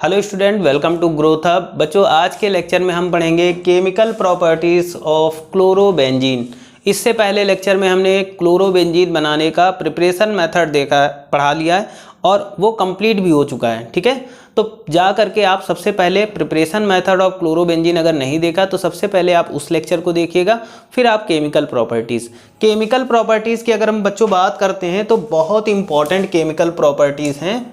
Hello student, welcome to Growth Hub. बच्चों, आज के लेक्चर में हम पढ़ेंगे केमिकल प्रॉपर्टीज़ ऑफ क्लोरोबेंजीन। इससे पहले लेक्चर में हमने क्लोरोबेंजीन बनाने का प्रिपरेशन मेथड पढ़ा लिया है और वो कंप्लीट भी हो चुका है। ठीक है, तो जा करके आप सबसे पहले प्रिपरेशन मेथड ऑफ क्लोरोबेंजीन अगर नहीं देखा तो सबसे पहले आप उस लेक्चर को देखिएगा, फिर आप केमिकल प्रॉपर्टीज़ की अगर हम बच्चों बात करते हैं तो बहुत इंपॉर्टेंट केमिकल प्रॉपर्टीज़ हैं,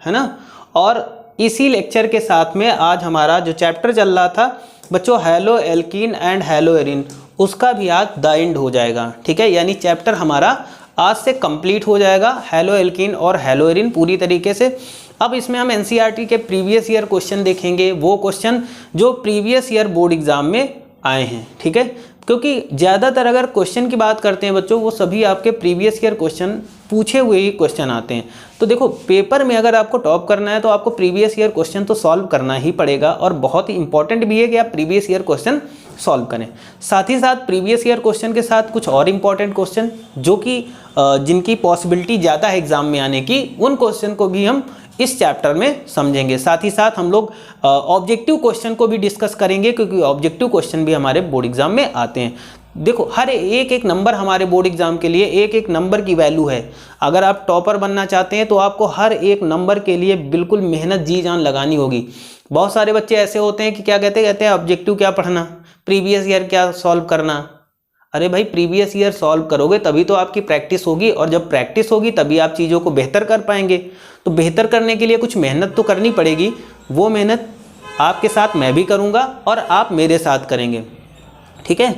है ना। और इसी लेक्चर के साथ में आज हमारा जो चैप्टर चल रहा था बच्चों hello alkene and hello arene, उसका भी आज द एंड हो जाएगा। ठीक है, यानी चैप्टर हमारा आज से कंप्लीट हो जाएगा, हैलो एल्कीन और हैलो एरिन पूरी तरीके से। अब इसमें हम एनसीईआरटी के प्रीवियस ईयर क्वेश्चन देखेंगे, वो क्वेश्चन जो प्रीवियस ईयर बोर्ड एग्जाम में आए हैं। ठीक है, क्योंकि ज़्यादातर अगर क्वेश्चन की बात करते हैं बच्चों, वो सभी आपके प्रीवियस ईयर क्वेश्चन पूछे हुए ही क्वेश्चन आते हैं। तो देखो, पेपर में अगर आपको टॉप करना है तो आपको प्रीवियस ईयर क्वेश्चन तो सॉल्व करना ही पड़ेगा, और बहुत ही इंपॉर्टेंट भी है कि आप प्रीवियस ईयर क्वेश्चन सॉल्व करें। साथ ही साथ प्रीवियस ईयर क्वेश्चन के साथ कुछ और इंपॉर्टेंट क्वेश्चन जो कि जिनकी पॉसिबिलिटी ज़्यादा है एग्जाम में आने की, उन क्वेश्चन को भी हम इस चैप्टर में समझेंगे। साथ ही साथ हम लोग ऑब्जेक्टिव क्वेश्चन को भी डिस्कस करेंगे, क्योंकि ऑब्जेक्टिव क्वेश्चन भी हमारे बोर्ड एग्जाम में आते हैं। देखो, हर एक नंबर हमारे बोर्ड एग्जाम के लिए एक नंबर की वैल्यू है। अगर आप टॉपर बनना चाहते हैं तो आपको हर एक नंबर के लिए बिल्कुल मेहनत जी जान लगानी होगी। बहुत सारे बच्चे ऐसे होते हैं कि क्या कहते हैं ऑब्जेक्टिव क्या पढ़ना, प्रीवियस ईयर क्या सॉल्व करना। अरे भाई, प्रीवियस ईयर सॉल्व करोगे तभी तो आपकी प्रैक्टिस होगी, और जब प्रैक्टिस होगी तभी आप चीज़ों को बेहतर कर पाएंगे। तो बेहतर करने के लिए कुछ मेहनत तो करनी पड़ेगी। वो मेहनत आपके साथ मैं भी करूँगा और आप मेरे साथ करेंगे। ठीक है,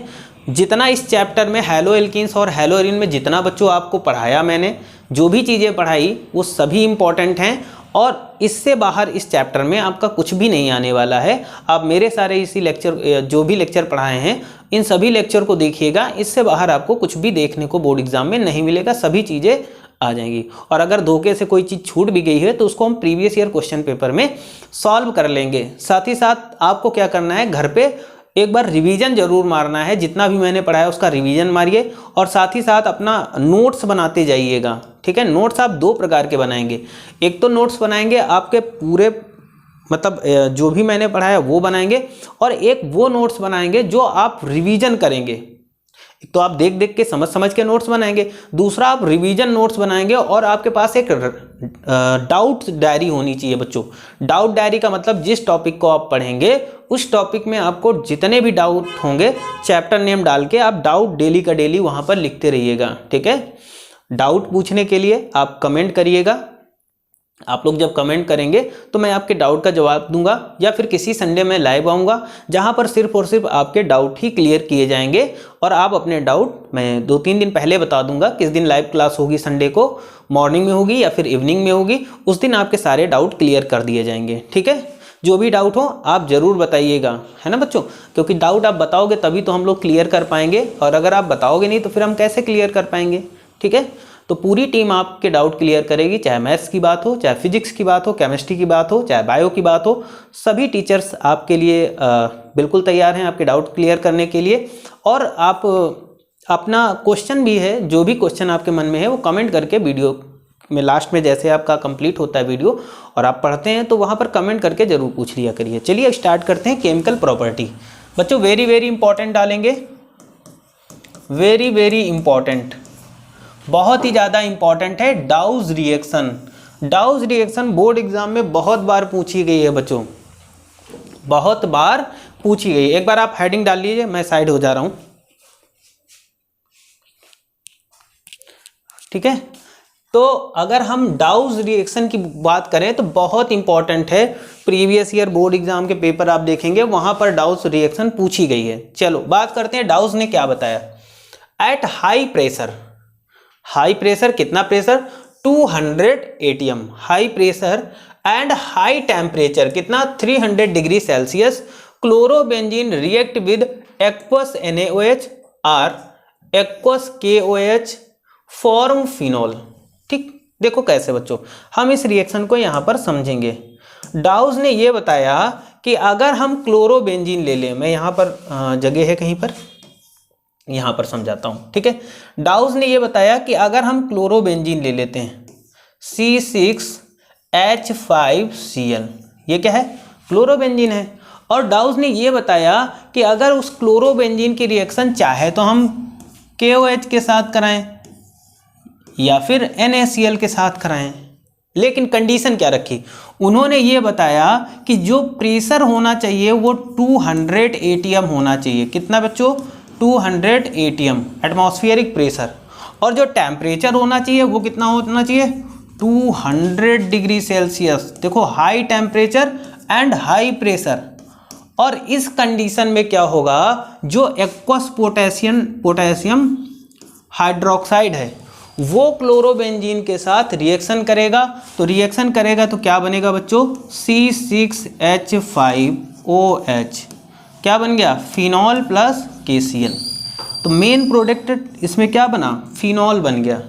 जितना इस चैप्टर में हैलो एल्कीन्स और हैलो एरिन में जितना बच्चों आपको पढ़ाया, मैंने जो भी चीज़ें पढ़ाई वो सभी इंपॉर्टेंट हैं, और इससे बाहर इस चैप्टर में आपका कुछ भी नहीं आने वाला है। आप मेरे सारे इसी लेक्चर जो भी लेक्चर पढ़ाए हैं इन सभी लेक्चर को देखिएगा, इससे बाहर आपको कुछ भी देखने को बोर्ड एग्जाम में नहीं मिलेगा, सभी चीज़ें आ जाएंगी। और अगर धोखे से कोई चीज़ छूट भी गई है तो उसको हम प्रीवियस ईयर क्वेश्चन पेपर में सॉल्व कर लेंगे। साथ ही साथ आपको क्या करना है, घर पे एक बार रिवीजन जरूर मारना है, जितना भी मैंने पढ़ाया उसका रिवीजन मारिए, और साथ ही साथ अपना नोट्स बनाते जाइएगा। ठीक है, नोट्स आप दो प्रकार के बनाएंगे। एक तो नोट्स बनाएंगे आपके पूरे मतलब जो भी मैंने पढ़ाया वो बनाएंगे, और एक वो नोट्स बनाएंगे जो आप रिवीजन करेंगे। एक तो आप देख देख के समझ के नोट्स बनाएंगे, दूसरा आप रिवीजन नोट्स बनाएंगे, और आपके पास एक डाउट डायरी होनी चाहिए बच्चों। डाउट डायरी का मतलब जिस टॉपिक को आप पढ़ेंगे उस टॉपिक में आपको जितने भी डाउट होंगे चैप्टर नेम डाल के आप डाउट डेली का डेली वहाँ पर लिखते रहिएगा। ठीक है, डाउट पूछने के लिए आप कमेंट करिएगा। आप लोग जब कमेंट करेंगे तो मैं आपके डाउट का जवाब दूंगा, या फिर किसी संडे में लाइव आऊँगा जहाँ पर सिर्फ और सिर्फ आपके डाउट ही क्लियर किए जाएंगे, और आप अपने डाउट मैं 2-3 दिन पहले बता दूंगा किस दिन लाइव क्लास होगी। संडे को मॉर्निंग में होगी या फिर इवनिंग में होगी, उस दिन आपके सारे डाउट क्लियर कर दिए जाएंगे। ठीक है, जो भी डाउट हो आप ज़रूर बताइएगा, है ना बच्चों, क्योंकि डाउट आप बताओगे तभी तो हम लोग क्लियर कर पाएंगे, और अगर आप बताओगे नहीं तो फिर हम कैसे क्लियर कर पाएंगे। ठीक है, तो पूरी टीम आपके डाउट क्लियर करेगी, चाहे मैथ्स की बात हो, चाहे फिजिक्स की बात हो, केमिस्ट्री की बात हो, चाहे बायो की बात हो। सभी टीचर्स आपके लिए बिल्कुल तैयार हैं आपके डाउट क्लियर करने के लिए। और आप अपना क्वेश्चन भी है, जो भी क्वेश्चन आपके मन में है वो कमेंट करके वीडियो में लास्ट में जैसे आपका कंप्लीट होता है वीडियो और आप पढ़ते हैं तो वहाँ पर कमेंट करके ज़रूर पूछ लिया करिए। चलिए स्टार्ट करते हैं। केमिकल प्रॉपर्टी बच्चों वेरी वेरी इंपॉर्टेंट डालेंगे, वेरी वेरी इंपॉर्टेंट, बहुत ही ज़्यादा इंपॉर्टेंट है। Douse reaction, douse reaction board exam में बहुत बार पूछी गई है बच्चों, बहुत बार पूछी गई है। एक बार आप हेडिंग डाल लीजिए, मैं साइड हो जा रहा हूँ। ठीक है, तो अगर हम डाउज रिएक्शन की बात करें तो बहुत इंपॉर्टेंट है। प्रीवियस ईयर बोर्ड एग्जाम के पेपर आप देखेंगे वहां पर डाउज रिएक्शन पूछी गई है। चलो बात करते हैं डाउज ने क्या बताया। At high pressure, high pressure कितना pressure 200 atm, high pressure and high temperature कितना 300 degree Celsius, chlorobenzene react with aqueous NaOH और एक्वस KOH फॉर्म फिनोल। ठीक, देखो कैसे बच्चों हम इस रिएक्शन को यहां पर समझेंगे। डाउज ने यह बताया कि अगर हम क्लोरोबेंजीन ले लें, मैं यहां पर जगह है कहीं पर, यहां पर समझाता हूं। ठीक है, डाउज ने यह बताया कि अगर हम क्लोरोबेंजीन ले लेते हैं C6H5Cl, ये क्या है? क्लोरोबेंजीन है। और डाउस ने ये बताया कि अगर उस क्लोरोबेंजीन की रिएक्शन चाहे तो हम KOH के साथ कराएं या फिर NaCl के साथ कराएं, लेकिन कंडीशन क्या रखी? उन्होंने ये बताया कि जो प्रेशर होना चाहिए वो 200 atm होना चाहिए। कितना बच्चों? 200 atm एटमॉस्फेरिक प्रेशर। और जो टेम्परेचर होना चाहिए वो कितना होना चाहिए? 200 डिग्री सेल्सियस। देखो, high temperature and high pressure. और इस कंडीशन में क्या होगा? जो एक्वस पोटेशियम हाइड्रोक्साइड है वो क्लोरोबेंजीन के साथ रिएक्शन करेगा। तो रिएक्शन करेगा तो क्या बनेगा बच्चों? C6H5OH। क्या बन गया? Phenol plus KCl। तो मेन प्रोडक्ट इसमें क्या बना? फिनॉल बन गया।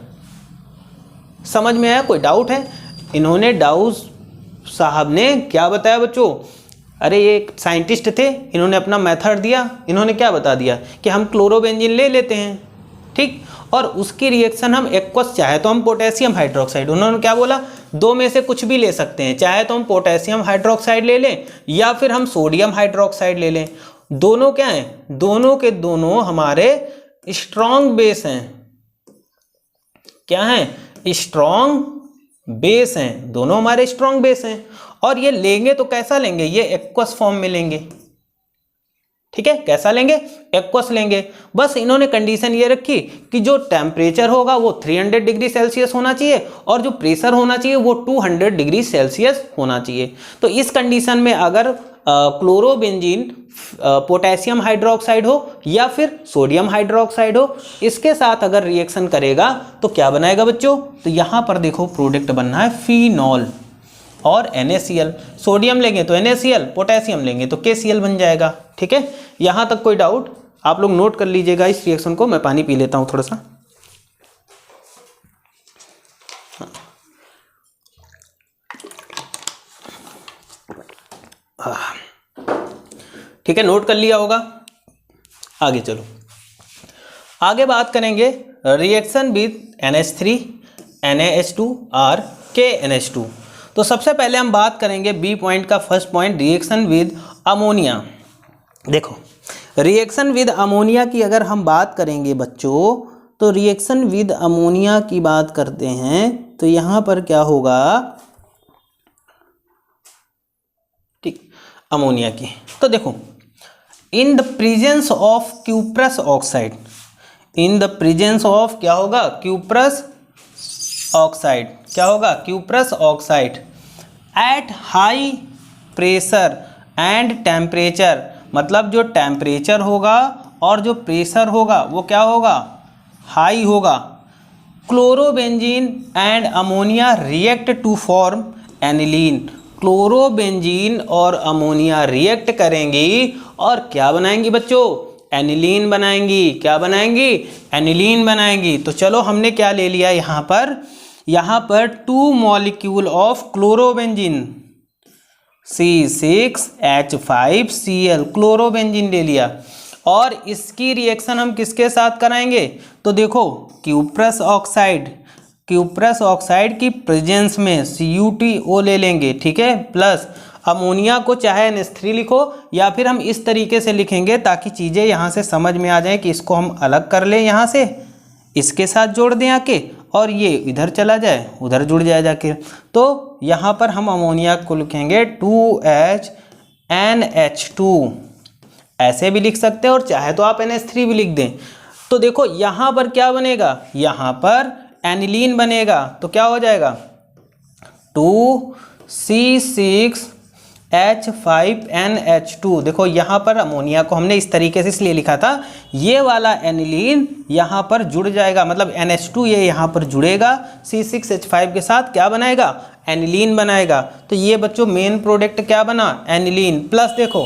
समझ में आया? कोई डाउट है? इन्होंने डाउस साहब ने क्या बताया बच्चों? अरे ये एक साइंटिस्ट थे, इन्होंने अपना मेथड दिया। इन्होंने क्या बता दिया कि हम क्लोरोबेंजीन ले लेते हैं, ठीक, और उसकी रिएक्शन हम एक्वस, चाहे तो हम पोटेशियम हाइड्रोक्साइड, उन्होंने क्या बोला? दो में से कुछ भी ले सकते हैं, चाहे तो हम पोटेशियम हाइड्रोक्साइड ले लें या फिर हम सोडियम हाइड्रोक्साइड ले लें। दोनों क्या हैं? दोनों के दोनों हमारे स्ट्रॉन्ग बेस हैं। क्या हैं? स्ट्रॉन्ग बेस हैं। दोनों हमारे स्ट्रॉन्ग बेस हैं। और ये लेंगे तो कैसा लेंगे? ये एक्वस फॉर्म में लेंगे, ठीक है? कैसा लेंगे? एक्वस लेंगे। बस इन्होंने कंडीशन ये रखी कि जो टेम्परेचर होगा वो 300 डिग्री सेल्सियस होना चाहिए और जो प्रेशर होना चाहिए वो 200 डिग्री सेल्सियस होना चाहिए। तो इस कंडीशन में अगर क्लोरोबेंजीन पोटेशियम हाइड्रोक्साइड हो या फिर सोडियम हाइड्रोक्साइड हो, इसके साथ अगर रिएक्शन करेगा तो क्या बनाएगा बच्चों? तो यहाँ पर देखो प्रोडक्ट बनना है फिनॉल और NaCl। सोडियम लेंगे तो NaCl, पोटेशियम लेंगे तो KCl बन जाएगा, ठीक है? यहाँ तक कोई डाउट? आप लोग नोट कर लीजिएगा इस रिएक्शन को। मैं पानी पी लेता हूँ थोड़ा सा। ठीक है, नोट कर लिया होगा। आगे चलो, आगे बात करेंगे रिएक्शन विद NH3 NaH2 और KNH2। तो सबसे पहले हम बात करेंगे बी पॉइंट का, first point, reaction with ammonia. देखो, रिएक्शन विद अमोनिया की अगर हम बात करेंगे बच्चों, तो रिएक्शन विद अमोनिया की बात करते हैं तो यहाँ पर क्या होगा? ठीक, अमोनिया की। तो देखो, इन the presence of cuprous oxide, in the presence of क्या होगा? Cuprous oxide. क्या होगा? Cuprous oxide eight high pressure and temperature. मतलब जो टेम्परेचर होगा और जो प्रेशर होगा वो क्या होगा? हाई होगा। Chlorobenzene and ammonia react to form aniline. Chlorobenzene और अमोनिया रिएक्ट करेंगी और क्या बनाएंगी बच्चों? एनिलीन बनाएंगी। क्या बनाएंगी? एनिलीन बनाएंगी। तो चलो, हमने क्या ले लिया यहाँ पर? यहाँ पर 2 molecule of chlorobenzene C6H5Cl, chlorobenzene ले लिया। और इसकी रिएक्शन हम किसके साथ कराएंगे? तो देखो, क्यूप्रस ऑक्साइड, क्यूप्रस ऑक्साइड की प्रेजेंस में CuTO ले लेंगे, ठीक है, प्लस अमोनिया को चाहे NH3 लिखो या फिर हम इस तरीके से लिखेंगे ताकि चीज़ें यहाँ से समझ में आ जाए कि इसको हम अलग कर लें, यहाँ से इसके साथ जोड़ दें आके, और ये इधर चला जाए, उधर जुड़ जाए जाके। तो यहाँ पर हम अमोनिया को लिखेंगे 2HNH2, ऐसे भी लिख सकते हैं और चाहे तो आप NH3 भी लिख दें। तो देखो यहाँ पर क्या बनेगा? यहाँ पर एनिलीन बनेगा। तो क्या हो जाएगा? 2C6H5NH2। देखो यहाँ पर अमोनिया को हमने इस तरीके से इसलिए लिखा था, ये वाला एनिलीन यहाँ पर जुड़ जाएगा, मतलब NH2 ये यहाँ पर जुड़ेगा C6H5 के साथ, क्या बनाएगा? एनिलीन बनाएगा। तो ये बच्चों मेन प्रोडक्ट क्या बना? एनिलीन। प्लस देखो,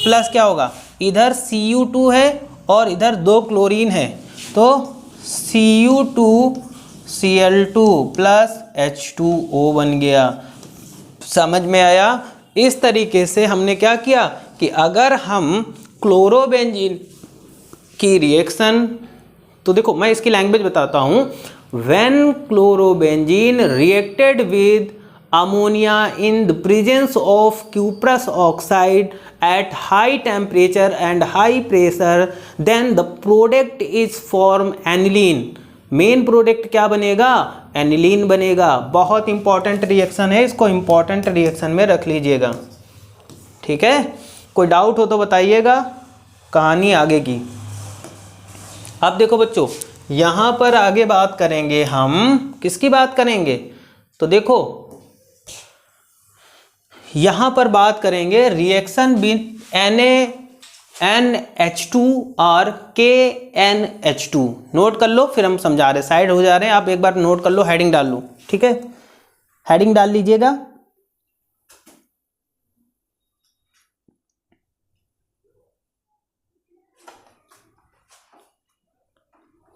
प्लस क्या होगा? इधर Cu2 है और इधर 2 क्लोरीन है, तो Cu2Cl2 प्लस H2O बन गया। समझ में आया? इस तरीके से हमने क्या किया कि अगर हम क्लोरोबेंजीन की रिएक्शन, तो देखो मैं इसकी लैंग्वेज बताता हूँ। When chlorobenzene reacted with ammonia in the presence of cuprous oxide at high temperature and high pressure, then the product is form aniline. Main product क्या बनेगा? एनिलीन बनेगा। बहुत इंपॉर्टेंट रिएक्शन है, इसको इंपॉर्टेंट रिएक्शन में रख लीजिएगा, ठीक है। कोई डाउट हो तो बताइएगा, कहानी आगे की। अब देखो बच्चों, यहाँ पर आगे बात करेंगे हम, किसकी बात करेंगे? तो देखो यहाँ पर बात करेंगे रिएक्शन विथ NaNH2 और KNH2। नोट कर लो, फिर हम समझा रहे, साइड हो जा रहे हैं, आप एक बार नोट कर लो, हेडिंग डाल लो, ठीक है। हेडिंग डाल लीजिएगा।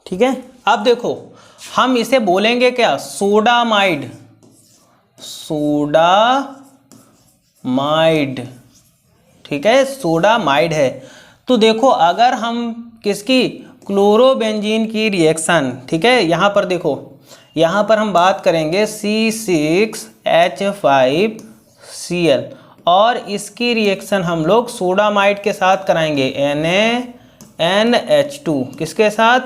ठीक है, अब देखो हम इसे बोलेंगे क्या? सोडामाइड। सोडामाइड, ठीक है, सोडामाइड है। तो देखो अगर हम किसकी, क्लोरोबेंजीन की रिएक्शन, ठीक है, यहाँ पर देखो, यहाँ पर हम बात करेंगे C6H5Cl और इसकी रिएक्शन हम लोग सोडामाइड के साथ कराएंगे, NaNH2 किसके साथ?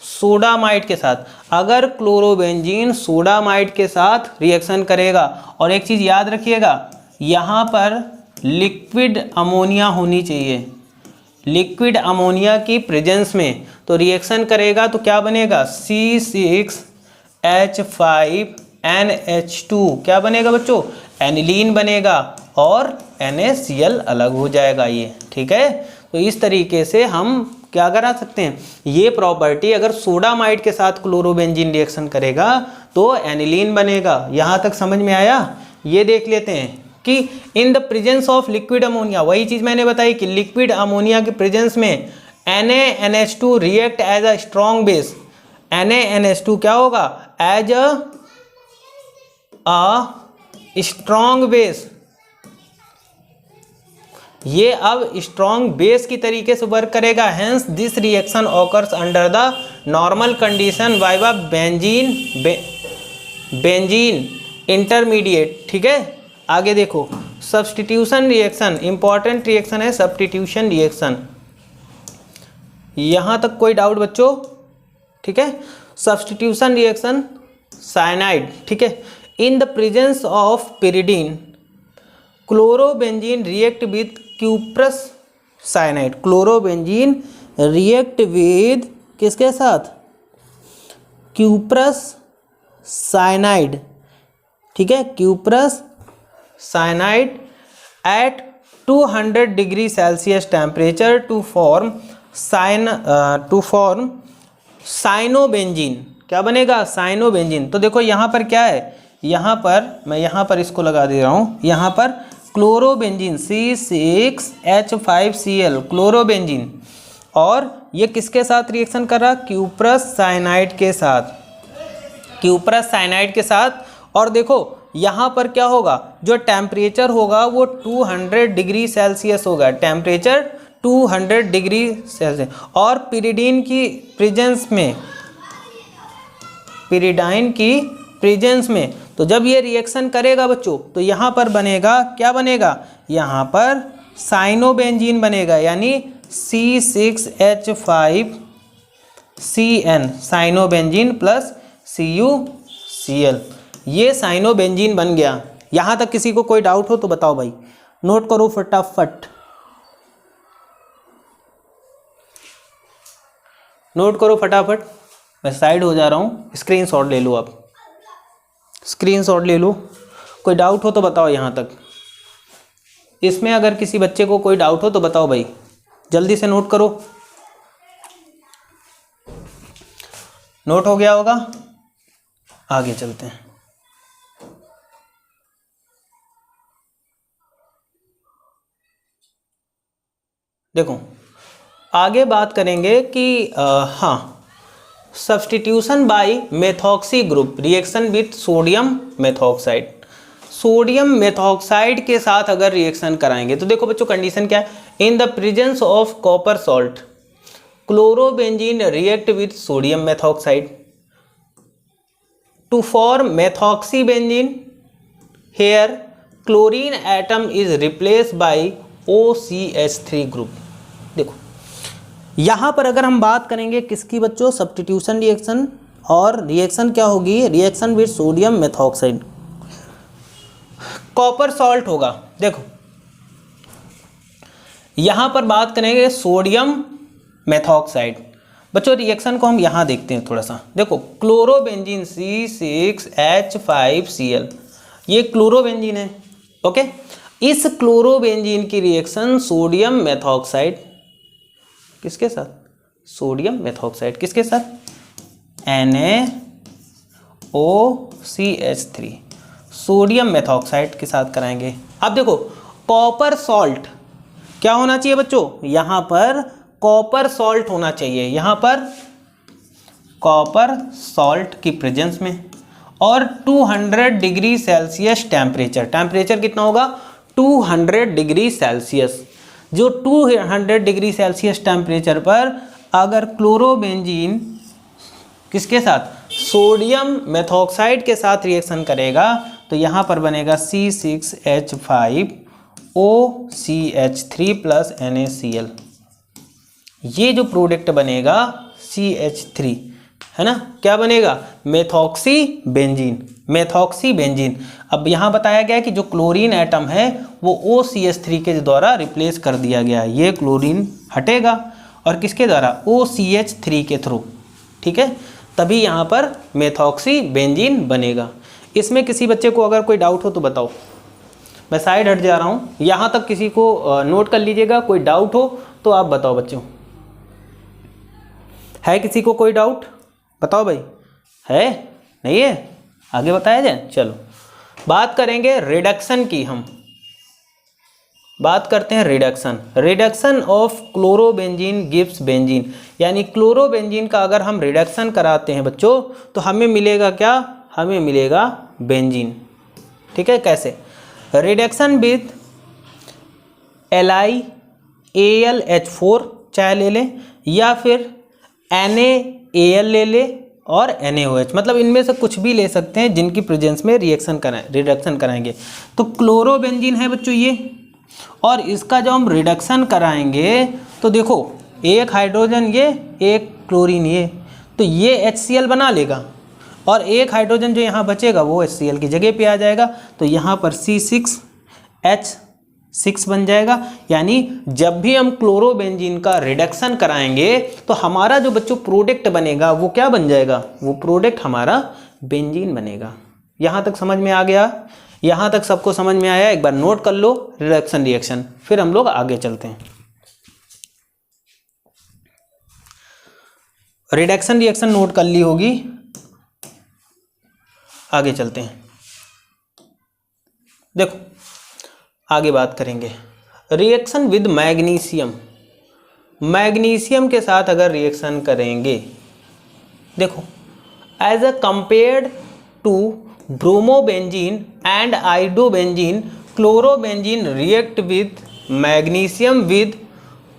सोडामाइड के साथ। अगर क्लोरोबेंजीन सोडामाइड के साथ रिएक्शन करेगा, और एक चीज़ याद रखिएगा, यहाँ पर लिक्विड अमोनिया होनी चाहिए, लिक्विड अमोनिया की प्रेजेंस में तो रिएक्शन करेगा तो क्या बनेगा? C6H5NH2 क्या बनेगा बच्चों? एनिलीन बनेगा और NaCl अलग हो जाएगा ये, ठीक है। तो इस तरीके से हम क्या करा सकते हैं, ये प्रॉपर्टी अगर सोडामाइड के साथ क्लोरोबेंजीन रिएक्शन करेगा तो एनिलीन बनेगा। यहाँ तक समझ में आया? ये देख लेते हैं कि इन the presence of liquid ammonia, वही चीज़ मैंने बताई कि लिक्विड अमोनिया के प्रेजेंस में NaNH2 react as a strong base. NaNH2 क्या होगा? As a strong base. ये अब स्ट्रॉन्ग बेस की तरीके से वर्क करेगा। Hence this reaction occurs under the normal condition by benzene intermediate, ठीक है। आगे देखो, सब्स्टिट्यूशन रिएक्शन, इंपॉर्टेंट रिएक्शन है सब्स्टिट्यूशन रिएक्शन। यहाँ तक कोई डाउट बच्चों? ठीक है, सब्स्टिट्यूशन रिएक्शन साइनाइड, ठीक है। In the presence of pyridine chlorobenzene react with cuprous cyanide. Chlorobenzene react with किसके साथ? क्यूप्रस साइनाइड, ठीक है, cuprous cyanide at 200 degree Celsius temperature to form cyanobenzene. क्या बनेगा? साइनोबेंजीन। तो देखो यहाँ पर क्या है, यहाँ पर मैं यहाँ पर इसको लगा दे रहा हूँ, यहाँ पर क्लोरोबेंजीन C6H5Cl क्लोरोबेंजीन, और ये किसके साथ रिएक्शन कर रहा? क्यूप्रस साइनाइड के साथ, क्यूप्रस साइनाइड के साथ। और देखो यहाँ पर क्या होगा, जो टेम्परेचर होगा वो 200 डिग्री सेल्सियस होगा, टेम्परेचर 200 डिग्री सेल्सियस। और pyridine की प्रेजेंस में, pyridine की प्रेजेंस में, तो जब ये रिएक्शन करेगा बच्चों तो यहाँ पर बनेगा, क्या बनेगा? यहाँ पर साइनोबेंजीन बनेगा, यानी C6H5CN साइनोबेंजीन प्लस CuCl, ये साइनोबेंजीन बन गया। यहाँ तक किसी को कोई डाउट हो तो बताओ भाई, नोट करो फटाफट, नोट करो फटाफट। मैं साइड हो जा रहा हूँ, स्क्रीनशॉट ले लो, आप स्क्रीनशॉट ले लो। कोई डाउट हो तो बताओ यहाँ तक। इसमें अगर किसी बच्चे को कोई डाउट हो तो बताओ भाई, जल्दी से नोट करो। नोट हो गया होगा, आगे चलते हैं। देखो आगे बात करेंगे कि हाँ, substitution by methoxy group reaction with sodium methoxide. Sodium methoxide के साथ अगर रिएक्शन कराएंगे तो देखो बच्चों कंडीशन क्या है, in the presence of copper salt chlorobenzene react with sodium methoxide to form methoxy benzene here chlorine atom is replace by OCH3 group. देखो यहाँ पर अगर हम बात करेंगे किसकी बच्चों, सब्स्टिट्यूशन रिएक्शन, और रिएक्शन क्या होगी, reaction with sodium methoxide, copper salt होगा। देखो यहाँ पर बात करेंगे सोडियम मेथॉक्साइड। बच्चों रिएक्शन को हम यहाँ देखते हैं थोड़ा सा। देखो क्लोरोबेंजीन C6H5Cl, ये क्लोरोबेंजीन है। ओके, इस क्लोरोबेंजीन की रिएक्शन सोडियम मेथॉक्साइड किसके साथ, सोडियम मेथॉक्साइड किसके साथ, NaOCH3 सोडियम मेथॉक्साइड के साथ कराएंगे। अब देखो कॉपर सॉल्ट क्या होना चाहिए बच्चों, यहाँ पर कॉपर सॉल्ट होना चाहिए, यहाँ पर कॉपर सॉल्ट की प्रेजेंस में, और 200 डिग्री सेल्सियस टेम्परेचर, टेम्परेचर कितना होगा 200 डिग्री सेल्सियस। जो 200 डिग्री सेल्सियस टेम्परेचर पर अगर क्लोरोबेंजीन किसके साथ, सोडियम मेथॉक्साइड के साथ रिएक्शन करेगा तो यहाँ पर बनेगा C6H5OCH3 प्लस NaCl। ये जो प्रोडक्ट बनेगा CH3 है ना, क्या बनेगा, मेथॉक्सी बेंजीन, मेथॉक्सी बेंजीन। अब यहाँ बताया गया है कि जो क्लोरीन एटम है वो OCH3 के द्वारा रिप्लेस कर दिया गया है। ये क्लोरीन हटेगा और किसके द्वारा, OCH3 के थ्रू, ठीक है, तभी यहाँ पर मेथॉक्सी बेंजीन बनेगा। इसमें किसी बच्चे को अगर कोई डाउट हो तो बताओ, मैं साइड हट जा रहा हूँ, यहाँ तक किसी को नोट कर लीजिएगा। कोई डाउट हो तो आप बताओ बच्चों, है किसी को कोई डाउट, बताओ भाई, है नहीं है, आगे बताया जाए। चलो बात करेंगे रिडक्शन की, हम बात करते हैं reduction. Reduction of chlorobenzene gives benzene, यानी क्लोरोबेंजीन का अगर हम रिडक्शन कराते हैं बच्चों तो हमें मिलेगा क्या, हमें मिलेगा बेंजीन। ठीक है, कैसे, रिडक्शन विद LiAlH4 चाहे ले लें या फिर NaAl ले ले और NaOH, मतलब इनमें से कुछ भी ले सकते हैं जिनकी प्रेजेंस में रिडक्शन कराएंगे। तो क्लोरोबेंजीन है बच्चों ये, और इसका जब हम रिडक्शन कराएंगे तो देखो एक हाइड्रोजन ये, एक क्लोरीन ये, तो ये HCl बना लेगा और एक हाइड्रोजन जो यहाँ बचेगा वो HCl की जगह पे आ जाएगा, तो यहाँ पर C6H6 बन जाएगा। यानी जब भी हम क्लोरोबेंजीन का रिडक्शन कराएंगे तो हमारा जो बच्चों प्रोडक्ट बनेगा वो क्या बन जाएगा, वो प्रोडक्ट हमारा बेंजीन बनेगा। यहाँ तक समझ में आ गया, यहाँ तक सबको समझ में आया, एक बार नोट कर लो रिडक्शन रिएक्शन, फिर हम लोग आगे चलते हैं। रिडक्शन रिएक्शन नोट कर ली होगी, आगे चलते हैं। देखो आगे बात करेंगे रिएक्शन विद मैग्नीशियम, मैग्नीशियम के साथ अगर रिएक्शन करेंगे, देखो as a compared to bromobenzene and iodobenzene, chlorobenzene react with magnesium with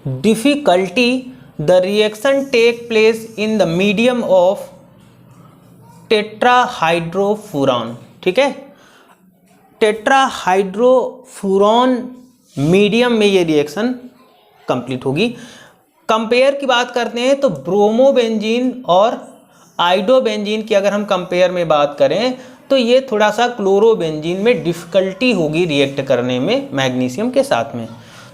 difficulty, the reaction take place in the medium of tetrahydrofuran. ठीक है, टेट्राहाइड्रोफुरान मीडियम में ये रिएक्शन कंप्लीट होगी। कंपेयर की बात करते हैं तो ब्रोमोबेंजीन और आइडोबेंजीन की अगर हम कंपेयर में बात करें तो ये थोड़ा सा क्लोरोबेंजीन में डिफ़िकल्टी होगी रिएक्ट करने में मैग्नीशियम के साथ में।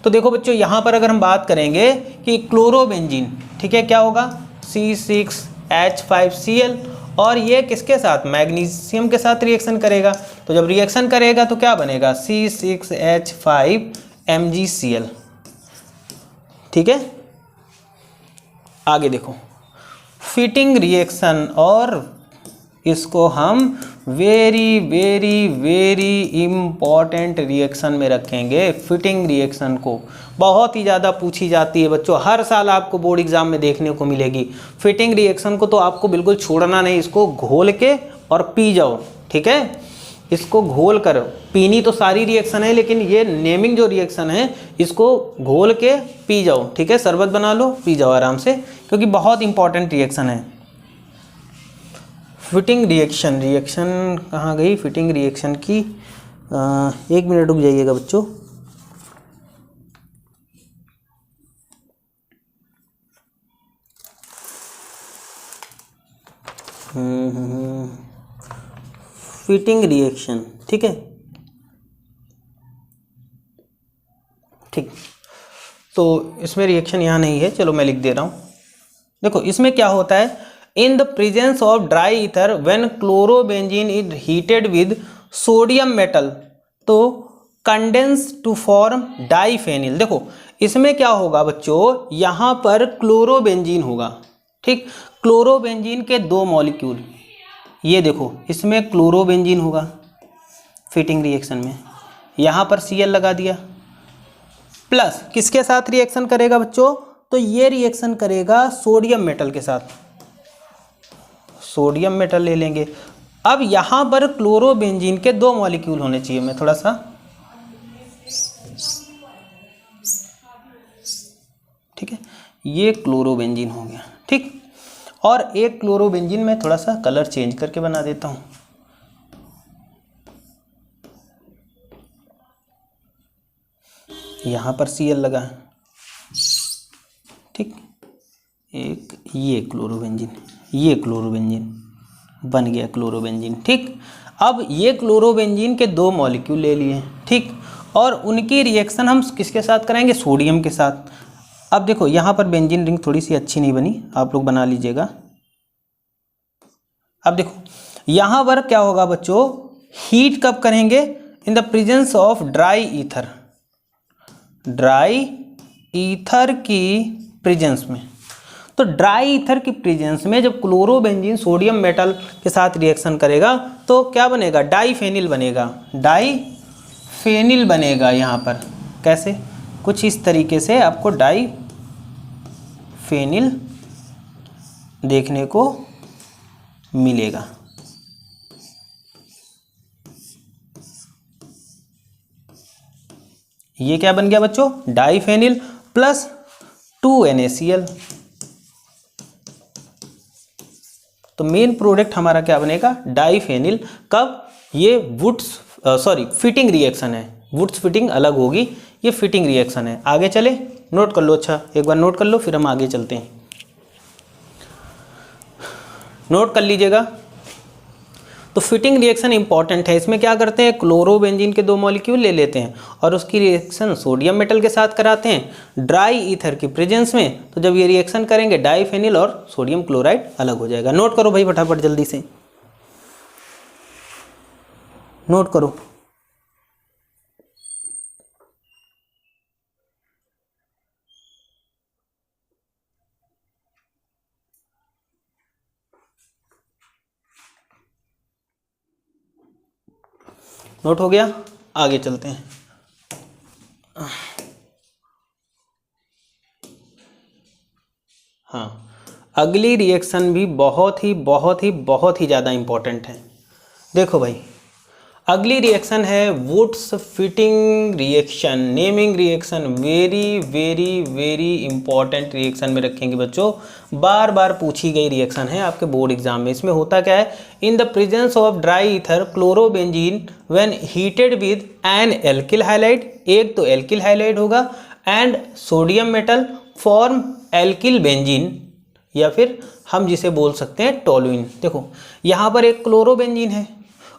तो देखो बच्चों यहाँ पर अगर हम बात करेंगे कि क्लोरोबेंजीन, ठीक है, क्या होगा C6H5Cl, और ये किसके साथ, मैग्नीशियम के साथ रिएक्शन करेगा। तो जब रिएक्शन करेगा तो क्या बनेगा C6H5MgCl। ठीक है, आगे देखो फिटिंग रिएक्शन, और इसको हम very very very important reaction में रखेंगे। फिटिंग रिएक्शन को बहुत ही ज़्यादा पूछी जाती है बच्चों, हर साल आपको बोर्ड एग्जाम में देखने को मिलेगी। फिटिंग रिएक्शन को तो आपको बिल्कुल छोड़ना नहीं, इसको घोल के और पी जाओ। ठीक है, इसको घोल कर, पीनी तो सारी रिएक्शन है लेकिन ये नेमिंग जो रिएक्शन है इसको घोल के पी जाओ। ठीक है, शरबत बना लो, पी जाओ आराम से, क्योंकि बहुत इंपॉर्टेंट रिएक्शन है। फिटिंग रिएक्शन, रिएक्शन कहाँ गई फिटिंग रिएक्शन की, एक मिनट रुक जाइएगा बच्चों। फिटिंग रिएक्शन, ठीक है, ठीक। तो इसमें रिएक्शन यहाँ नहीं है, चलो मैं लिख दे रहा हूँ। देखो इसमें क्या होता है, in the presence of dry ether when chlorobenzene is heated with sodium metal तो कंडेंस टू फॉर्म डाइफेनिल। देखो इसमें क्या होगा बच्चों, यहाँ पर क्लोरोबेंजीन होगा, ठीक। क्लोरोबेंजीन के दो मॉलिक्यूल, ये देखो इसमें क्लोरोबेंजीन होगा फिटिंग रिएक्शन में, यहाँ पर Cl लगा दिया, प्लस किसके साथ रिएक्शन करेगा बच्चों, तो ये रिएक्शन करेगा सोडियम मेटल के साथ, सोडियम मेटल ले लेंगे। अब यहाँ पर क्लोरोबेंजीन के दो मॉलिक्यूल होने चाहिए, मैं थोड़ा सा, ठीक है, ये क्लोरोबेंजीन हो गया, ठीक। और एक क्लोरोबेंजीन में थोड़ा सा कलर चेंज करके बना देता हूँ, यहाँ पर Cl लगा है, ठीक। एक ये क्लोरोबेंजीन, ये क्लोरोबेंजीन बन गया क्लोरोबेंजीन, ठीक। अब ये क्लोरोबेंजीन के दो मॉलिक्यूल ले लिए, ठीक, और उनकी रिएक्शन हम किसके साथ कराएंगे, सोडियम के साथ। अब देखो यहाँ पर बेंजीन रिंग थोड़ी सी अच्छी नहीं बनी, आप लोग बना लीजिएगा। अब देखो यहाँ पर क्या होगा बच्चों, हीट कब करेंगे, इन the presence of dry ether, dry ether की प्रेजेंस में। तो ड्राई ईथर की प्रेजेंस में जब क्लोरोबेंजीन सोडियम मेटल के साथ रिएक्शन करेगा तो क्या बनेगा, डाइफेनिल बनेगा, डाइफेनिल बनेगा। यहाँ पर कैसे, कुछ इस तरीके से आपको डाइफेनिल देखने को मिलेगा। ये क्या बन गया बच्चों, डाइफेनिल प्लस 2NaCl। तो मेन प्रोडक्ट हमारा क्या बनेगा, डाइफेनिल। कब, ये वुड्स फिटिंग रिएक्शन है, वुड्स फिटिंग अलग होगी, ये फिटिंग रिएक्शन है। आगे चले, नोट कर लो, अच्छा एक बार नोट कर लो, फिर हम आगे चलते हैं। नोट कर लीजिएगा। तो फिटिंग रिएक्शन इंपॉर्टेंट है। इसमें क्या करते हैं, क्लोरोबेंजीन के दो मॉलिक्यूल ले लेते हैं और उसकी रिएक्शन सोडियम मेटल के साथ कराते हैं ड्राई ईथर की प्रेजेंस में। तो जब ये रिएक्शन करेंगे डाइफेनिल और सोडियम क्लोराइड अलग हो जाएगा। नोट करो भाई फटाफट जल्दी से, नोट करो। नोट हो गया, आगे चलते हैं। हाँ, अगली रिएक्शन भी बहुत ही ज़्यादा इम्पोर्टेंट है। देखो भाई, अगली रिएक्शन है Wurtz Fittig reaction, naming reaction. Very important reaction में रखेंगे बच्चों, बार बार पूछी गई रिएक्शन है आपके बोर्ड एग्जाम में। इसमें होता क्या है, in the presence of dry ether chlorobenzene when heated with an alkyl halide, एक तो एल्किल हाइलाइड होगा, and sodium metal form alkyl benzene, या फिर हम जिसे बोल सकते हैं टोलुइन। देखो यहाँ पर एक क्लोरोबेंजीन है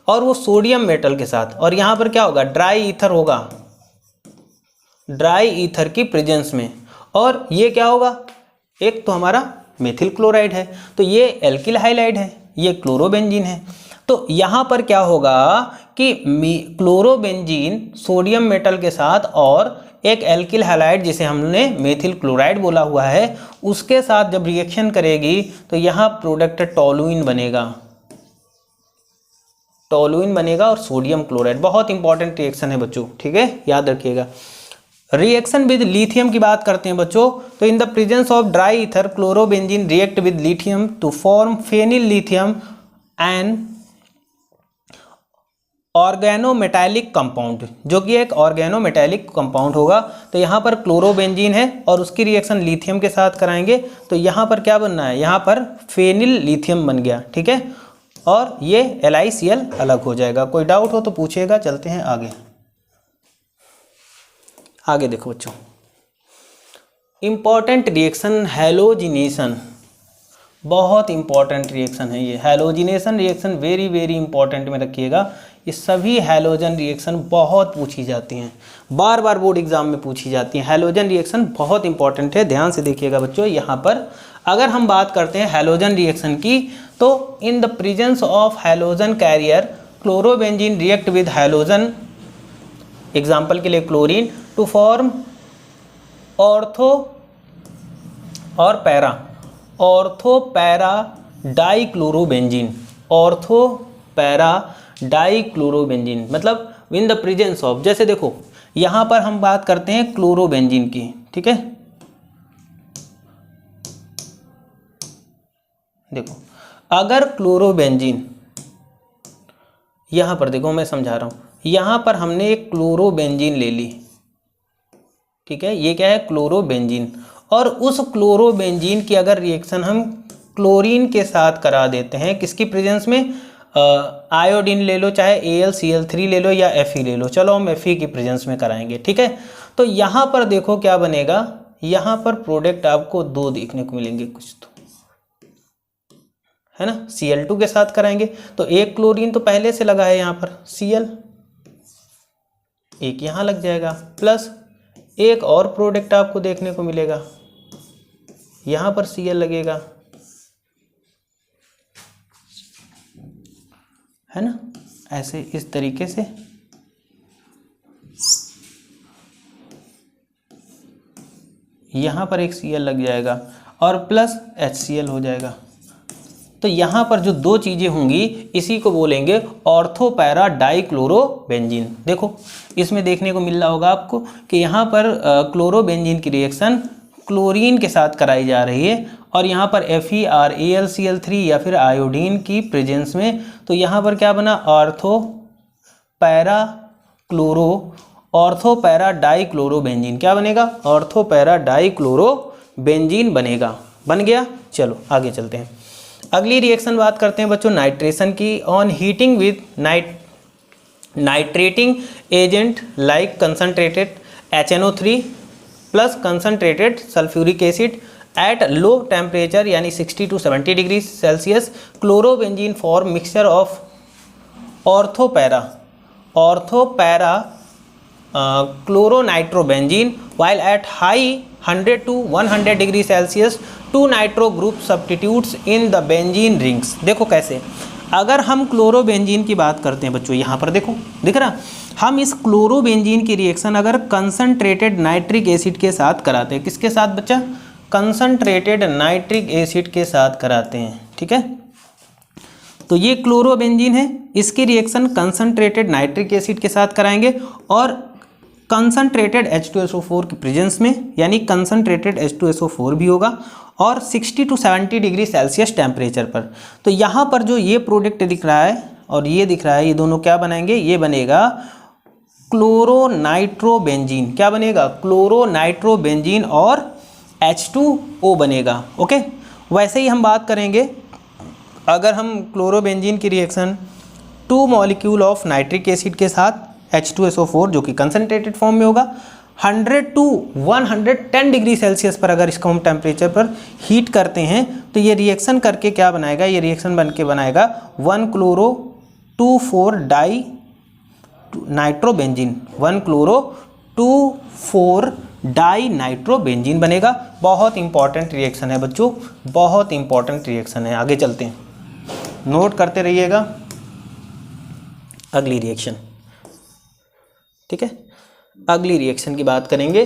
और वो सोडियम मेटल के साथ, और यहाँ पर क्या होगा, ड्राई ईथर होगा, ड्राई ईथर की प्रेजेंस में। और ये क्या होगा, एक तो हमारा मेथिल क्लोराइड है, तो ये एल्किल हाइलाइड है, ये क्लोरोबेंजीन है। तो यहाँ पर क्या होगा कि क्लोरोबेंजीन सोडियम मेटल के साथ और एक एल्किल हाइलाइड जिसे हमने मेथिल क्लोराइड बोला हुआ है, उसके साथ जब रिएक्शन करेगी तो यहाँ प्रोडक्ट टोलुइन बनेगा, टोलुइन बनेगा और सोडियम क्लोराइड। बहुत इंपॉर्टेंट रिएक्शन है बच्चों, ठीक है, याद रखिएगा। रिएक्शन विद लिथियम की बात करते हैं बच्चों, तो in the presence of dry ether chlorobenzene react with lithium to form phenyl lithium and organometallic compound, जो कि एक ऑर्गेनोमेटैलिक कंपाउंड होगा। तो यहाँ पर क्लोरोबेंजीन है और उसकी रिएक्शन लिथियम के साथ कराएंगे, तो यहाँ पर क्या बनना है, यहाँ पर फेनिल लिथियम बन गया, ठीक है। और ये LiCl अलग हो जाएगा। कोई डाउट हो तो पूछिएगा। चलते हैं आगे। आगे देखो बच्चों, इम्पॉर्टेंट रिएक्शन हैलोजिनेशन, बहुत इंपॉर्टेंट रिएक्शन है ये। Halogenation reaction very very important में रखिएगा। ये सभी हैलोजन रिएक्शन बहुत पूछी जाती हैं, बार बार बोर्ड एग्जाम में पूछी जाती हैं। हैलोजन रिएक्शन बहुत इंपॉर्टेंट है, ध्यान से देखिएगा बच्चों। यहाँ पर अगर हम बात करते हैं हैलोजन रिएक्शन की, तो in the presence of halogen carrier chlorobenzene react with halogen, example के लिए क्लोरीन, टू फॉर्म ऑर्थो और para dichlorobenzene. Ortho para dichlorobenzene मतलब इन द प्रेजेंस ऑफ, जैसे देखो यहाँ पर हम बात करते हैं क्लोरोबेंजीन की, ठीक है। देखो अगर क्लोरोबेंजीन, यहाँ पर देखो मैं समझा रहा हूँ, यहाँ पर हमने एक क्लोरोबेंजीन ले ली, ठीक है, ये क्या है क्लोरोबेंजीन, और उस क्लोरोबेंजीन की अगर रिएक्शन हम क्लोरीन के साथ करा देते हैं, किसकी प्रेजेंस में, आयोडीन ले लो, चाहे AlCl3 ले लो या Fe ले लो, चलो हम Fe की प्रेजेंस में कराएंगे, ठीक है। तो यहाँ पर देखो क्या बनेगा, यहाँ पर प्रोडक्ट आपको दो देखने को मिलेंगे कुछ तो, है ना। Cl2 के साथ कराएंगे तो एक क्लोरीन तो पहले से लगा है यहाँ पर Cl, एक यहाँ लग जाएगा, प्लस एक और प्रोडक्ट आपको देखने को मिलेगा, यहाँ पर Cl लगेगा, है ना। ऐसे इस तरीके से यहाँ पर एक Cl लग जाएगा और प्लस HCl हो जाएगा। तो यहाँ पर जो दो चीज़ें होंगी इसी को बोलेंगे ऑर्थो पैरा डाइक्लोरोबेंजीन। देखो इसमें देखने को मिल रहा होगा आपको कि यहाँ पर क्लोरोबेंजीन की रिएक्शन क्लोरीन के साथ कराई जा रही है और यहाँ पर FeRAlCl3 या फिर आयोडीन की प्रेजेंस में, तो यहाँ पर क्या बना ऑर्थो पैरा डाइक्लोरोबेंजीन। क्या बनेगा, ऑर्थो पैरा डाइक्लोरोबेंजीन बनेगा, बन गया। चलो आगे चलते हैं। अगली रिएक्शन बात करते हैं बच्चों नाइट्रेशन की। On heating with nitrating agent like concentrated HNO3 plus concentrated sulphuric acid at low temperature यानी 60 to 70 degree Celsius, chlorobenzene form mixture of ortho para chloronitrobenzene while at high 100 to 100 degree Celsius 2 nitro group substitutes in the benzene rings. देखो कैसे, अगर हम chlorobenzene की बात करते हैं बच्चों, यहाँ पर देखो दिख रहा, हम इस क्लोरोबेंजीन की रिएक्शन अगर कंसनट्रेटेड नाइट्रिक एसिड के साथ कराते हैं, किसके साथ बच्चा, कंसनट्रेटेड नाइट्रिक एसिड के साथ कराते हैं, ठीक है। तो ये क्लोरोबेंजीन है, इसकी रिएक्शन कंसनट्रेटेड नाइट्रिक एसिड के साथ कराएंगे और कंसनट्रेटेड H2SO4 की प्रेजेंस में, यानी कंसनट्रेटेड H2SO4 भी होगा और 60 to 70 डिग्री सेल्सियस टेम्परेचर पर। तो यहाँ पर जो ये प्रोडक्ट दिख रहा है और ये दिख रहा है, ये दोनों क्या बनाएंगे, ये बनेगा क्लोरोनाइट्रोबेंजीन। क्या बनेगा, क्लोरोनाइट्रोबेंजीन और H2O बनेगा, ओके। वैसे ही हम बात करेंगे, अगर हम क्लोरोबेंजीन की reaction 2 molecule of nitric acid के साथ H2SO4 जो कि कंसनट्रेटेड फॉर्म में होगा 100 to 110 डिग्री सेल्सियस पर अगर इसको हम टेम्परेचर पर हीट करते हैं तो ये रिएक्शन करके क्या बनाएगा, ये रिएक्शन बन के बनाएगा 1-chloro-2,4 die nitrobenzene, 1-chloro-2,4 die nitrobenzene बनेगा। बहुत इंपॉर्टेंट रिएक्शन है बच्चों, बहुत इंपॉर्टेंट रिएक्शन है। आगे चलते हैं, नोट करते रहिएगा। अगली रिएक्शन, ठीक है, अगली रिएक्शन की बात करेंगे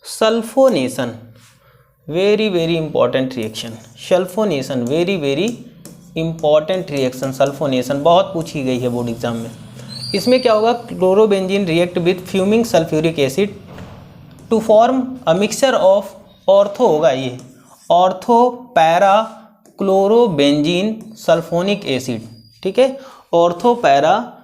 sulphonation. Very very important reaction, sulphonation very very important reaction. Sulphonation बहुत पूछी गई है बोर्ड एग्जाम में। इसमें क्या होगा, chlorobenzene react with fuming sulphuric acid to form a mixture of ortho, होगा ये ortho para chlorobenzene sulphonic acid, ठीक है, ortho para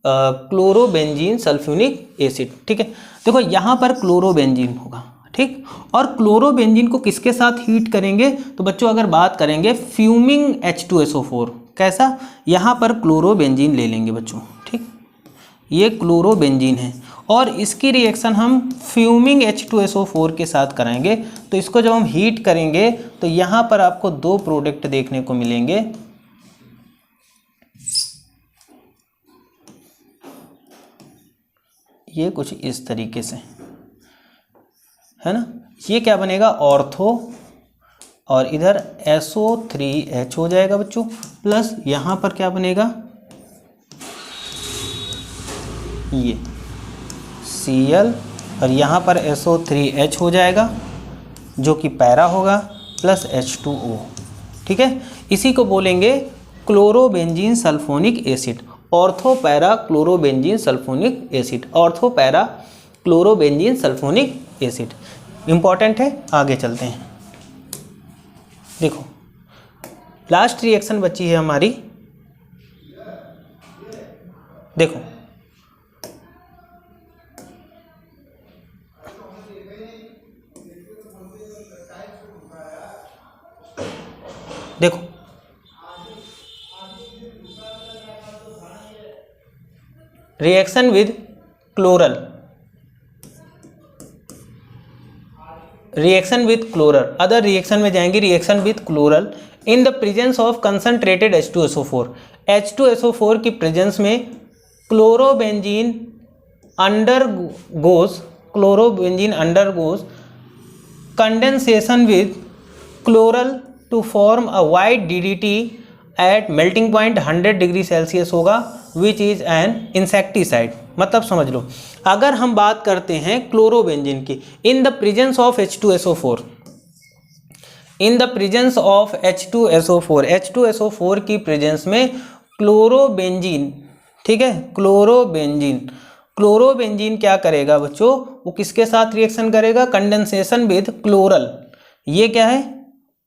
chlorobenzene sulphonic acid, ठीक है। देखो यहाँ पर क्लोरोबेंजीन होगा, ठीक, और क्लोरोबेंजीन को किसके साथ हीट करेंगे, तो बच्चों अगर बात करेंगे फ्यूमिंग H2SO4, कैसा, यहाँ पर क्लोरोबेंजीन ले लेंगे बच्चों, ठीक, ये क्लोरोबेंजीन है और इसकी रिएक्शन हम फ्यूमिंग H2SO4 के साथ कराएंगे। तो इसको जब हम हीट करेंगे तो यहाँ पर आपको दो प्रोडक्ट देखने को मिलेंगे। ये कुछ इस तरीके से है ना, ये क्या बनेगा, ऑर्थो, और इधर SO3H हो जाएगा बच्चों, प्लस यहाँ पर क्या बनेगा, ये Cl, और यहाँ पर SO3H हो जाएगा जो कि पैरा होगा, प्लस H2O, ठीक है। इसी को बोलेंगे chlorobenzene sulphonic acid, ortho para chlorobenzene sulphonic acid, ortho para chlorobenzene sulphonic acid. Important है, आगे चलते हैं। देखो लास्ट रिएक्शन बची है हमारी, देखो देखो reaction with chloral, reaction with chloral, other reaction में जाएंगे, reaction with chloral in the presence of concentrated H2SO4, H2SO4 की प्रेजेंस में chlorobenzene undergoes condensation with chloral to form a white DDT at melting point 100 degree Celsius होगा, which is an insecticide. मतलब समझ लो, अगर हम बात करते हैं क्लोरोबेंजीन की इन the presence of H2SO4, in the presence of H2SO4, H2SO4 की प्रेजेंस में क्लोरोबेंजीन, ठीक है, क्लोरोबेंजीन क्या करेगा बच्चों, वो किसके साथ रिएक्शन करेगा, कंडेंसेशन विद क्लोरल, ये क्या है,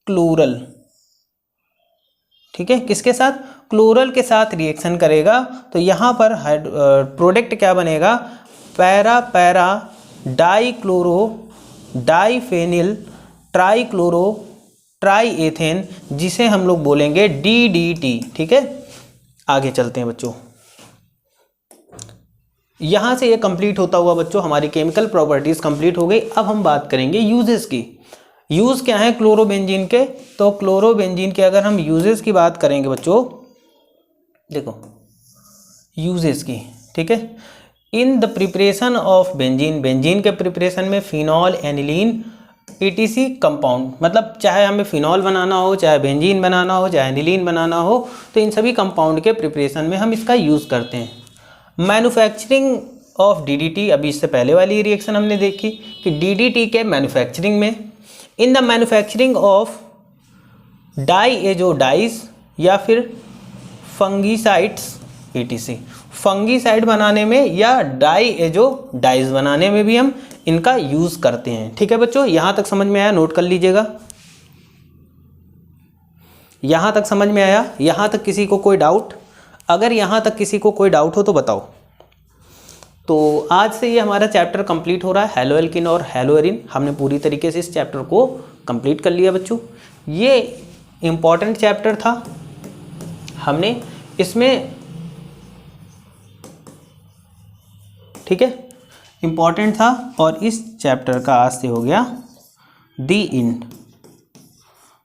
क्लोरल, ठीक है, किसके साथ, क्लोरल के साथ रिएक्शन करेगा। तो यहाँ पर प्रोडक्ट क्या बनेगा, पैरा डाइक्लोरो डाइफेनिल ट्राइक्लोरो ट्राइएथेन, जिसे हम लोग बोलेंगे DDT, ठीक है। आगे चलते हैं बच्चों, यहाँ से ये कंप्लीट होता हुआ बच्चों हमारी केमिकल प्रॉपर्टीज कंप्लीट हो गई। अब हम बात करेंगे यूजेस की। यूज क्या है क्लोरोबेंजीन के, तो क्लोरोबेंजीन के अगर हम यूजेस की बात करेंगे बच्चों, देखो यूजेस की, ठीक है, in the preparation of benzene, benzene के प्रिपरेशन में फिनॉल, एनिलीन, ETC कंपाउंड, मतलब चाहे हमें फिनॉल बनाना हो, चाहे बेंजीन बनाना हो, चाहे एनिलीन बनाना हो, तो इन सभी कंपाउंड के प्रिपरेशन में हम इसका यूज़ करते हैं। मैन्युफैक्चरिंग ऑफ DDT, अभी इससे पहले वाली रिएक्शन हमने देखी कि DDT के मैन्युफैक्चरिंग में, इन द मैन्युफैक्चरिंग ऑफ डाइएजोडाइज या फिर फंगीसाइड्स ETC, फंगीसाइड बनाने में या डाइएजोडाइज बनाने में भी हम इनका यूज़ करते हैं। ठीक है बच्चों, यहाँ तक समझ में आया, नोट कर लीजिएगा। यहाँ तक समझ में आया, यहाँ तक किसी को कोई डाउट, अगर यहाँ तक किसी को कोई डाउट हो तो बताओ। तो आज से ये हमारा चैप्टर कंप्लीट हो रहा है, हैलोएल्किन और हैलोएरिन। हमने पूरी तरीके से इस चैप्टर को कंप्लीट कर लिया बच्चों। ये इम्पॉर्टेंट चैप्टर था, हमने इसमें, ठीक है, इम्पॉर्टेंट था, और इस चैप्टर का आज से हो गया दी एंड।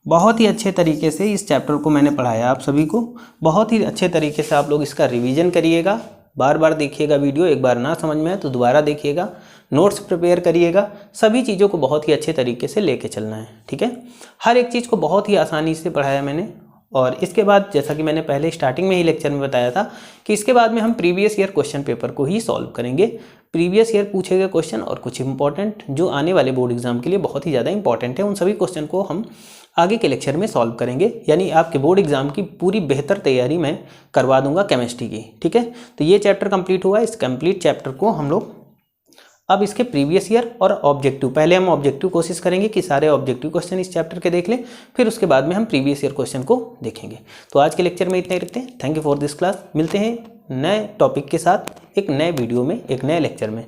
बहुत ही अच्छे तरीके से इस चैप्टर को मैंने पढ़ाया आप सभी को, बहुत ही अच्छे तरीके से आप लोग इसका रिवीजन करिएगा, बार बार देखिएगा वीडियो, एक बार ना समझ में आए तो दोबारा देखिएगा, नोट्स प्रिपेयर करिएगा, सभी चीज़ों को बहुत ही अच्छे तरीके से लेके चलना है। ठीक है, हर एक चीज़ को बहुत ही आसानी से पढ़ाया मैंने। और इसके बाद जैसा कि मैंने पहले स्टार्टिंग में ही लेक्चर में बताया था कि इसके बाद में हम प्रीवियस ईयर क्वेश्चन पेपर को ही सॉल्व करेंगे। प्रीवियस ईयर पूछे गए क्वेश्चन और कुछ इंपॉर्टेंट जो आने वाले बोर्ड एग्जाम के लिए बहुत ही ज़्यादा इंपॉर्टेंट है, उन सभी क्वेश्चन को हम आगे के लेक्चर में सॉल्व करेंगे। यानी आपके बोर्ड एग्जाम की पूरी बेहतर तैयारी मैं करवा दूंगा केमिस्ट्री की। ठीक है, तो ये चैप्टर कंप्लीट हुआ। इस कंप्लीट चैप्टर को हम लोग अब इसके प्रीवियस ईयर और ऑब्जेक्टिव, पहले हम ऑब्जेक्टिव कोशिश करेंगे कि सारे ऑब्जेक्टिव क्वेश्चन इस चैप्टर के देख लें, फिर उसके बाद में हम प्रीवियस ईयर क्वेश्चन को देखेंगे। तो आज के लेक्चर में इतना ही रखते हैं। Thank you for this class. मिलते हैं नए टॉपिक के साथ एक नए वीडियो में, एक नए लेक्चर में।